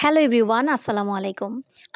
Hello everyone, আসসালামু আলাইকুম।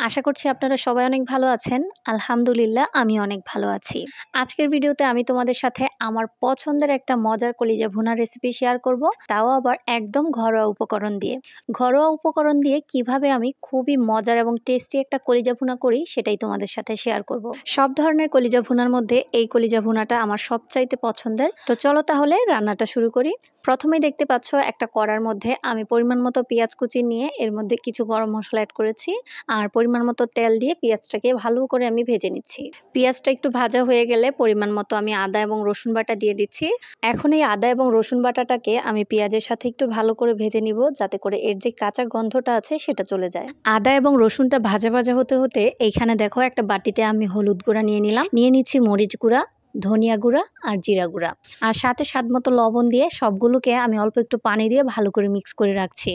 আশা করছি আপনারা সবাই অনেক ভালো আছেন। আলহামদুলিল্লাহ আমি অনেক ভালো আছি। আজকের ভিডিওতে আমি তোমাদের সাথে আমার পছন্দের একটা মজার কলিজা ভুনার রেসিপি শেয়ার করব, তাও আবার একদম ঘরোয়া উপকরণ দিয়ে। ঘরোয়া উপকরণ দিয়ে কিভাবে আমি খুবই মজার এবং টেস্টি একটা কলিজা ভুনা করি সেটাই তোমাদের সাথে শেয়ার করব। সব ধরনের কলিজা ভুনার মধ্যে এই কলিজা ভুনাটা আমার সবচাইতে পছন্দের। তো চলো তাহলে রান্নাটা শুরু করি। প্রথমেই দেখতে পাচ্ছ একটা কড়ার মধ্যে আমি পরিমাণ মতো পেঁয়াজ কুচি নিয়ে এর মধ্যে কিছু গরম মশলা অ্যাড করেছি আর পরিমাণ মতো তেল দিয়ে পেঁয়াজটাকে ভালো করে আমি ভেজে নিচ্ছি। পেঁয়াজটা একটু ভাজা হয়ে গেলে পরিমাণ মতো আমি আদা এবং রসুন বাটা দিয়ে দিচ্ছি। এখন এই আদা এবং রসুন বাটাটাকে আমি পেঁয়াজের সাথে একটু ভালো করে ভেজে নিব, যাতে করে এর যে কাঁচা গন্ধটা আছে সেটা চলে যায়। আদা এবং রসুনটা ভাজা ভাজা হতে হতে এইখানে দেখো একটা বাটিতে আমি হলুদ গুঁড়া নিয়ে নিলাম, নিয়ে নিচ্ছি মরিচ গুঁড়া, ধনিয়া গুঁড়া আর জিরা গুঁড়া, আর সাথে স্বাদ মতো লবণ দিয়ে সবগুলোকে আমি অল্প একটু পানি দিয়ে ভালো করে মিক্স করে রাখছি।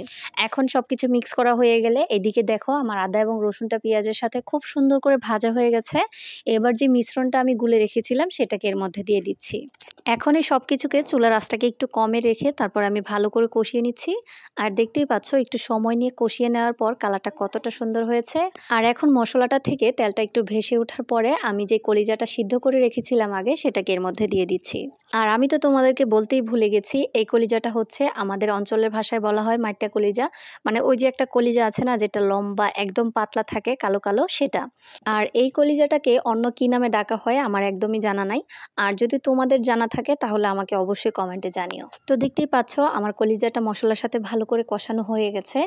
এখন সবকিছু মিক্স করা হয়ে গেলে এদিকে দেখো আমার আদা এবং রসুনটা পেঁয়াজের সাথে খুব সুন্দর করে ভাজা হয়ে গেছে। এবার যে মিশ্রণটা আমি গুলে রেখেছিলাম সেটাকে এর মধ্যে দিয়ে দিচ্ছি। এখন এই সব কিছুকে চুলার আঁচটাকে একটু কমে রেখে তারপর আমি ভালো করে কষিয়ে নিচ্ছি। আর দেখতেই পাচ্ছ একটু সময় নিয়ে কষিয়ে নেওয়ার পর কালারটা কতটা সুন্দর হয়েছে। আর এখন মশলাটা থেকে তেলটা একটু ভেসে ওঠার পরে আমি যে কলিজাটা সিদ্ধ করে রেখেছিলাম আগে সেটাকে এর মধ্যে দিয়ে দিচ্ছি। আর আমি তো তোমাদেরকে বলতেই ভুলে গেছি, এই কলিজাটা হচ্ছে আমাদের অঞ্চলের ভাষায় বলা হয় মাইট্টা কলিজা। মানে ওই যে একটা কলিজা আছে না যেটা লম্বা একদম পাতলা থাকে কালো কালো, সেটা। আর এই কলিজাটাকে অন্য কি নামে ডাকা হয় আমার একদমই জানা নাই। আর যদি তোমাদের জানা থাকে তাহলে আমাকে অবশ্যই কমেন্টে জানিও। তো দেখতেই পাচ্ছ আমার কলিজাটা মশলার সাথে ভালো করে কষানো হয়ে গেছে।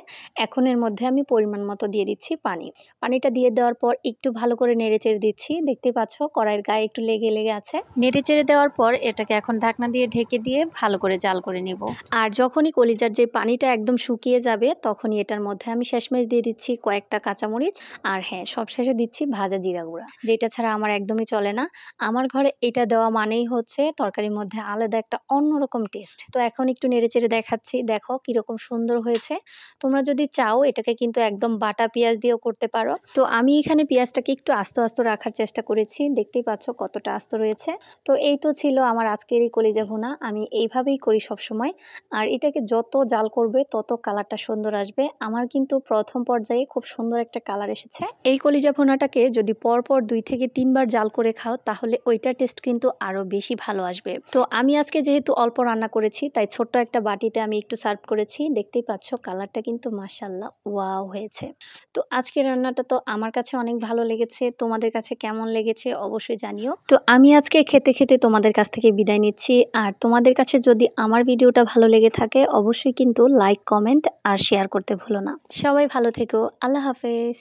এখন এর মধ্যে আমি পরিমাণ মতো দিয়ে দিচ্ছি পানি। পানিটা দিয়ে দেওয়ার পর একটু ভালো করে নেড়েচেড়ে দিচ্ছি। দেখতেই পাচ্ছ কড়াইয়ের গায়ে একটু লেগে লেগে আছে। নেড়েচেড়ে দেওয়ার পর এটাকে এখন ঢাকনা দিয়ে ঢেকে দিয়ে ভালো করে জাল করে নেব। আর যখনই কলিজার যে পানিটা একদম শুকিয়ে যাবে তখনই এটার মধ্যে আমি শেষমেশ দিয়ে দিচ্ছি কয়েকটা কাঁচামরিচ, আর হ্যাঁ সবশেষে দিচ্ছি ভাজা জিরা গুঁড়া, যেটা ছাড়া আমার একদমই চলে না। আমার ঘরে এটা দেওয়া মানেই হচ্ছে তরকারির মধ্যে আলাদা একটা অন্যরকম টেস্ট। তো এখন একটু নেড়েচেড়ে দেখাচ্ছি, দেখো কিরকম সুন্দর হয়েছে। তোমরা যদি চাও এটাকে কিন্তু একদম বাটা পেঁয়াজ দিয়েও করতে পারো। তো আমি এখানে পেঁয়াজটাকে একটু আস্ত আস্ত রাখার চেষ্টা করেছি, দেখতেই পাচ্ছ কতটা আস্ত রয়েছে। তো এই তো ছিল আমার আজকের এই কলিজা ভুনা। আমি এইভাবেই করি সব সময়। আর এটাকে যত জাল করবে তত কালারটা সুন্দর আসবে। আমার কিন্তু প্রথম পর্যায়ে খুব সুন্দর একটা কালার এসেছে। এই কলিজা ভুনাটাকে যদি পরপর 2 থেকে 3 বার জাল করে খাও তাহলে ওইটার টেস্ট কিন্তু আরো বেশি ভালো আসবে। তো আমি আজকে যেহেতু অল্প রান্না করেছি তাই ছোট্ট একটা বাটিতে আমি একটু সার্ভ করেছি। দেখতেই পাচ্ছ কালারটা কিন্তু মাশাআল্লাহ ওয়াও হয়েছে। তো আজকের রান্নাটা তো আমার কাছে অনেক ভালো লেগেছে, তোমাদের কাছে কেমন লেগেছে অবশ্যই জানিও। তো আমি আজকে খেতে খেতে তোমাদের কাছ থেকে বিদায় নিচ্ছি। আর তোমাদের কাছে যদি আমার ভিডিওটা ভালো লেগে থাকে অবশ্যই কিন্তু লাইক, কমেন্ট আর শেয়ার করতে ভুলো না। সবাই ভালো থেকো। আল্লাহ হাফেজ।